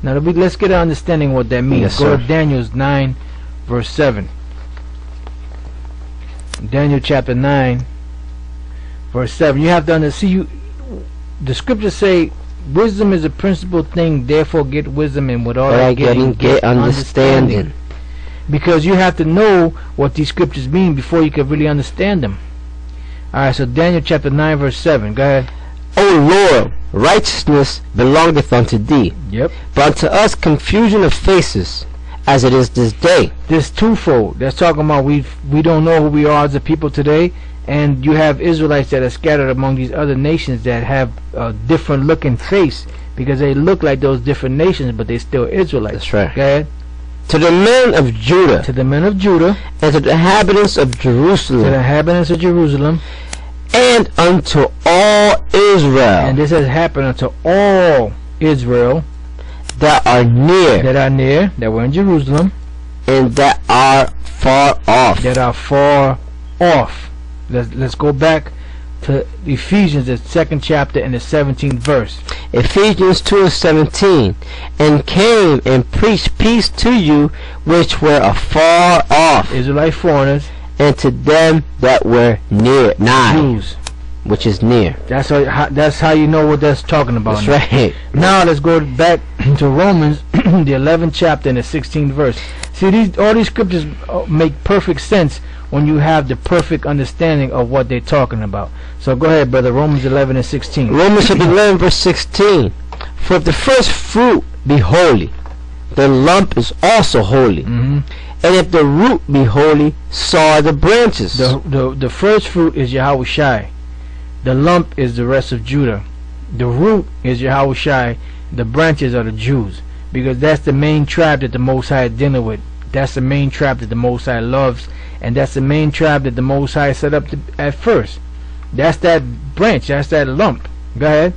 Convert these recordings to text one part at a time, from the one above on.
Now let's get an understanding what that means. Yes, Go sir. to Daniel 9 verse 7. Daniel chapter 9 verse 7. You have to understand. The scriptures say, wisdom is a principal thing, therefore get wisdom, and with all that getting, get understanding. Because you have to know what these scriptures mean before you can really understand them. Alright, so Daniel chapter 9 verse 7. Go ahead. O Lord, righteousness belongeth unto thee, Yep. but unto us confusion of faces, as it is this day. This twofold. That's talking about we don't know who we are as a people today, and you have Israelites that are scattered among these other nations that have a different looking face because they look like those different nations, but they still Israelites. That's right. Go ahead. To the men of Judah, To the men of Judah, and to the inhabitants of to the Jerusalem, inhabitants of Jerusalem, and unto all Israel and this has happened unto all Israel that are near, that are near, that were in Jerusalem, and that are far off. that are far off. Let's go back to Ephesians, the 2nd chapter and the 17th verse. Ephesians 2:17, and came and preached peace to you which were afar off, Israelite foreigners, and to them that were near, nigh, Jews. which is near. That's how you know what that's talking about. That's now. right. Now let's go back to Romans, the 11th chapter and the 16th verse. See, all these scriptures make perfect sense when you have the perfect understanding of what they're talking about. So go ahead, brother. Romans 11 and 16. Romans chapter 11 verse 16. For if the first fruit be holy, the lump is also holy. Mhm. And if the root be holy, so are the branches. The first fruit is Yahweh Shai. The lump is the rest of Judah. The root is Yahweh Shai. The branches are the Jews, because that's the main tribe that the Most High is dealing with. That's the main tribe that the Most High loves, and that's the main tribe that the Most High set up at first. That's that branch. That's that lump. Go ahead.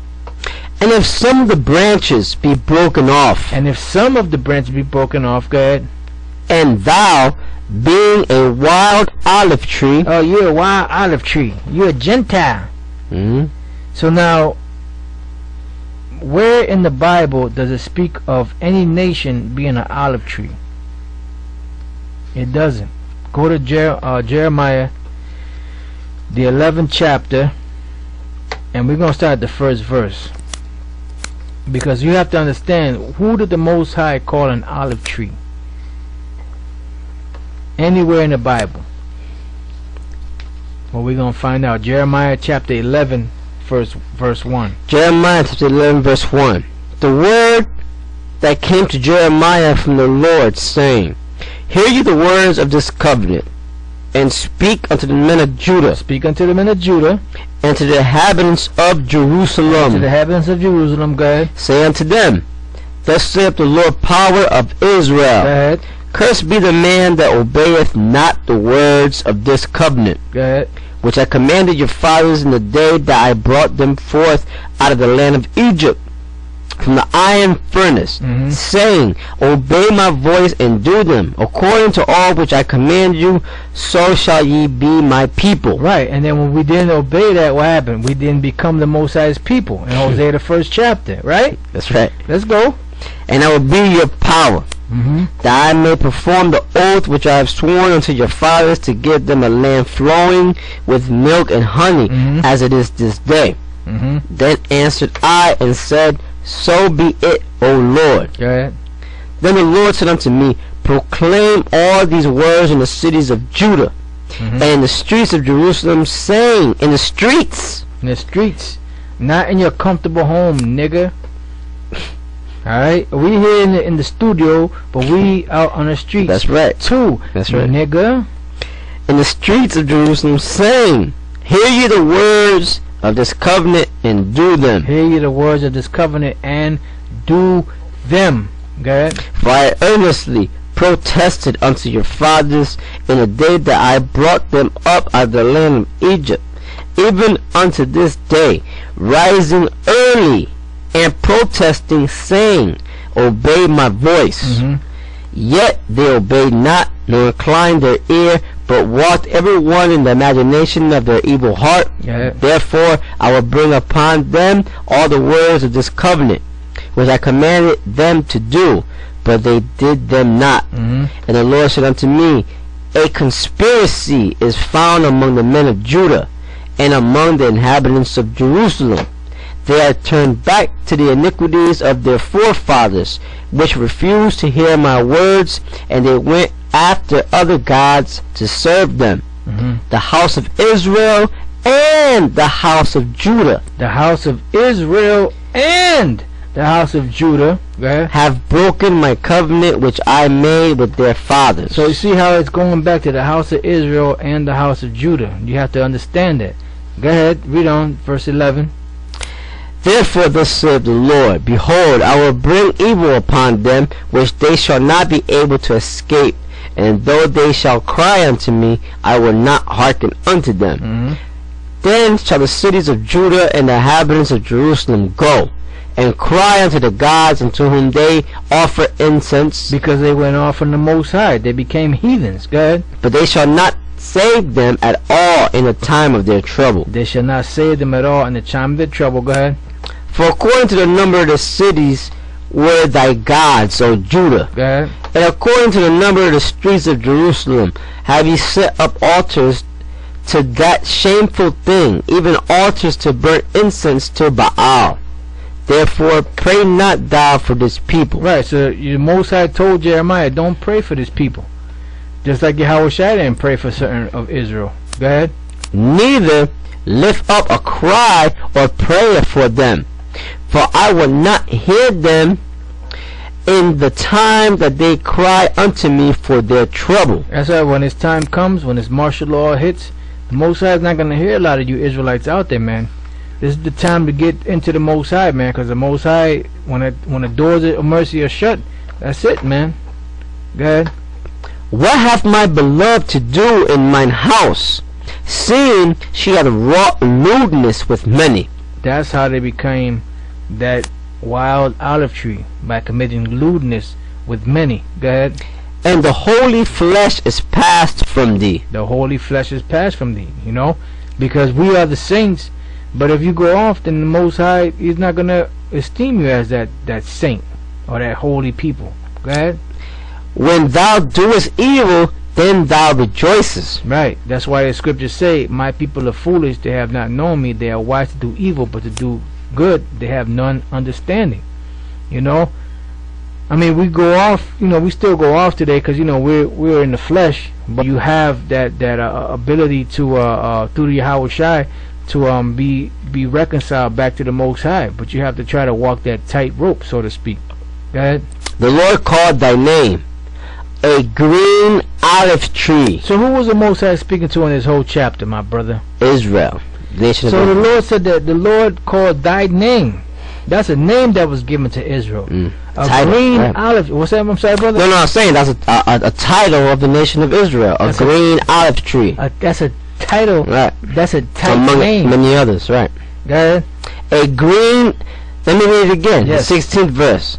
And if some of the branches be broken off, And if some of the branches be broken off, go ahead. and thou, being a wild olive tree, Oh, you're a wild olive tree. You're a Gentile. So now, where in the Bible does it speak of any nation being an olive tree? It doesn't. Go to Jeremiah, the 11th chapter, and we're going to start at the first verse. Because you have to understand, who did the Most High call an olive tree? Anywhere in the Bible. Well, we're going to find out. Jeremiah chapter 11, verse 1. Jeremiah chapter 11 verse 1. The word that came to Jeremiah from the Lord, saying, Hear ye the words of this covenant, and speak unto the men of Judah, Speak unto the men of Judah, and to the inhabitants of to the Jerusalem, inhabitants of Jerusalem. Go ahead. say unto them, Thus saith the Lord power of Go Israel, ahead. Cursed be the man that obeyeth not the words of this covenant, Go ahead. which I commanded your fathers in the day that I brought them forth out of the land of Egypt, from the iron furnace, Mhm. saying, Obey my voice and do them, according to all which I command you, so shall ye be my people. Right. And then when we didn't obey that, what happened? We didn't become the Most High's people in Hosea, the 1st chapter. Right? That's right. Let's go. And I will be your power, Mm-hmm. that I may perform the oath which I have sworn unto your fathers, to give them a land flowing with milk and honey, Mhm. as it is this day. Mm-hmm. Then answered I and said, So be it, O Lord. Go ahead. Then the Lord said unto me, Proclaim all these words in the cities of Judah, Mm-hmm. and in the streets of Jerusalem, saying, in the streets, In the streets, not in your comfortable home, nigga. Alright? We here in the studio, but we out on the streets. that's right, too. that's right, Nigga. in the streets of Jerusalem, saying, Hear ye the words of this covenant, and do them. Hear ye the words of this covenant and do them. Go ahead. For I earnestly protested unto your fathers in the day that I brought them up out of the land of Egypt, even unto this day, rising early and protesting, saying, Obey my voice. Mm-hmm. Yet they obeyed not, nor inclined their ear, but walked every one in the imagination of their evil heart. Yeah. Therefore I will bring upon them all the words of this covenant, which I commanded them to do, but they did them not. Mm-hmm. And the Lord said unto me, a conspiracy is found among the men of Judah, and among the inhabitants of Jerusalem. They are turned back to the iniquities of their forefathers, which refused to hear my words, and they went after other gods to serve them. Mm-hmm. The house of Israel and the house of Judah, The house of Israel and the house of Judah, have broken my covenant which I made with their fathers. So you see how it's going back to the house of Israel and the house of Judah. You have to understand that. Go ahead, read on, verse 11. Therefore thus saith the Lord, behold, I will bring evil upon them, which they shall not be able to escape. And though they shall cry unto me, I will not hearken unto them. Mm-hmm. Then shall the cities of Judah and the inhabitants of Jerusalem go, and cry unto the gods unto whom they offer incense, Because they went off from the Most High. They became heathens. Go ahead. but they shall not save them at all in the time of their trouble. They shall not save them at all in the time of their trouble. Go ahead. For according to the number of the cities were thy gods, O Judah, Go ahead. and according to the number of the streets of Jerusalem have ye set up altars to that shameful thing, even altars to burn incense to Baal. Therefore pray not thou for this people. Right, so the Most High told Jeremiah, don't pray for this people. Just like Yahweh Shai didn't pray for certain of Israel. Go ahead. Neither lift up a cry or prayer for them, for I will not hear them in the time that they cry unto me for their trouble. That's why when this time comes, when this martial law hits, the Most High is not going to hear a lot of you Israelites out there, man. This is the time to get into the Most High, man, because the Most High, when the doors of mercy are shut, that's it, man. Go ahead. What hath my beloved to do in mine house, seeing she hath wrought lewdness with many? That's how they became that wild olive tree, by committing lewdness with many. Go ahead. And the holy flesh is passed from thee. The holy flesh is passed from thee, you know, because we are the saints. But if you go off, then the Most High, He's not going to esteem you as that saint or that holy people. Go ahead. When thou doest evil, then thou rejoicest. Right. That's why the scriptures say, my people are foolish, they have not known me. They are wise to do evil, but to do good, they have none understanding. You know? I mean, we go off, you know, we still go off today because, you know, we're in the flesh, but you have that ability to, through the Yahweh Shai, to be reconciled back to the Most High. But you have to try to walk that tight rope, so to speak. Go ahead. The Lord called thy name a green olive tree. So who was the Most High speaking to in this whole chapter, my brother? Israel. Nation of So the Israel. Lord said that the Lord called thy name. That's a name that was given to Israel. A Title, green right. olive. What's that? I'm sorry, brother. No, I'm saying that's a title of the nation of Israel. A That's green olive tree. That's a title. Right. That's a tight Among name. many others, right. Go ahead. A green, let me read it again. Yes. The 16th verse.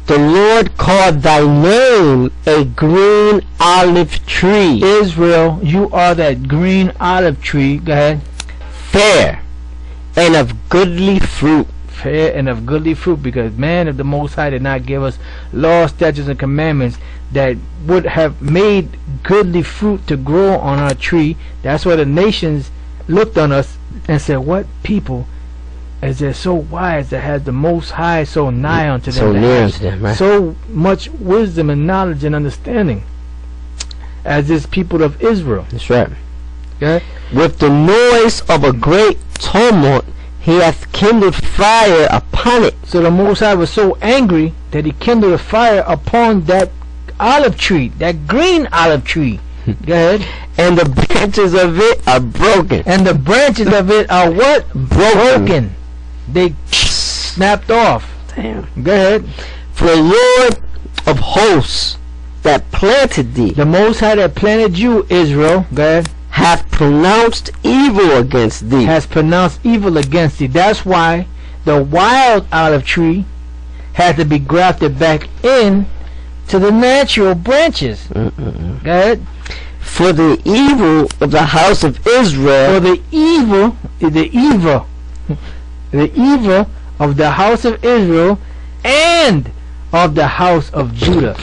The Lord called thy name a green olive tree. Israel, you are that green olive tree. Go ahead. Fair and of goodly fruit. Fair and of goodly fruit, because man, if the Most High did not give us laws, statutes, and commandments that would have made goodly fruit to grow on our tree, that's why the nations looked on us and said, what people is there so wise that has the Most High so nigh unto them, So that near has unto them, right. so much wisdom and knowledge and understanding as this people of Israel. That's right. Okay? With the noise of a great tumult, he hath kindled fire upon it. So the Most High was so angry that he kindled a fire upon that olive tree, that green olive tree. Go ahead. And the branches of it are broken. And the branches of it are what? Broken. They snapped off. Damn. Go ahead. For the Lord of hosts that planted thee The Most High that planted you, Israel, go ahead, hath pronounced evil against thee. has pronounced evil against thee. That's why the wild olive tree had to be grafted back in to the natural branches. Go ahead. For the evil of the house of Israel For the evil of the house of Israel and of the house of Judah.